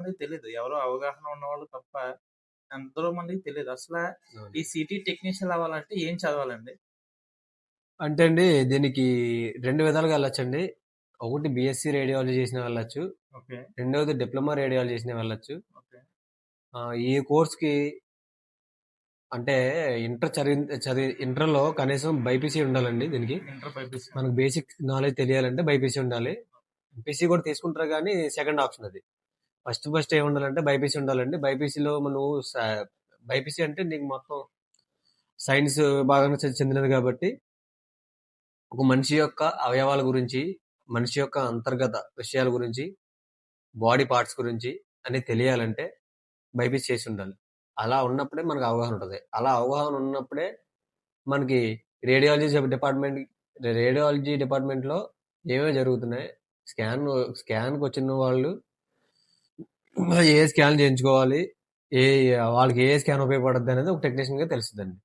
మందికి తెలీదు. ఎవరో అవగాహన ఉన్నవాళ్ళు తప్ప ఎంతో మందికి తెలీదు. అవును. ఈ సిటీ టెక్నీషియన్ అవ్వాలంటే ఏం చదవాలండి? అంటే అండి దీనికి 2 విధాలుగా వెళ్ళొచ్చండి. ఒకటి బీఎస్సీ రేడియాలజీ చేసిన వెళ్ళొచ్చు. ఓకే. రెండోది డిప్లొమా రేడియాలజీ చేసిన వెళ్ళొచ్చు. ఓకే. ఈ కోర్స్‌కి అంటే ఇంటర్‌లో కనీసం బైపీసీ ఉండాలండి దీనికి. Inter BiPC. మనకు బేసిక్ నాలెడ్జ్ తెలియాలంటే బైపీసీ ఉండాలి. ఎంపీసీ కూడా తీసుకుంటారు గానీ సెకండ్ ఆప్షన్ అది. ఫస్ట్ ఏముండాలంటే బైపీసీ ఉండాలండి. బైపీసీలో నువ్వు బైపీసీ అంటే నీకు మొత్తం సైన్స్ భాగానికి చెందినది కాబట్టి ఒక మనిషి యొక్క అవయవాల గురించి, మనిషి యొక్క అంతర్గత విషయాల గురించి, బాడీ పార్ట్స్ గురించి అన్నీ తెలియాలంటే బైపీసీ చేసి ఉండాలి. అలా ఉన్నప్పుడే మనకు అవగాహన ఉంటది. అలా అవగాహన ఉన్నప్పుడే మనకి రేడియాలజీ డిపార్ట్మెంట్‌లో ఏమేమి జరుగుతున్నాయి, స్కాన్‌కొచ్చిన వాళ్ళు ఏ స్కాన్ చేయించుకోవాలి, ఏ వాళ్ళకి ఏ స్కాన్ ఉపయోగపడుద్దనేది ఒక టెక్నీషియన్‌గా తెలుస్తదండి.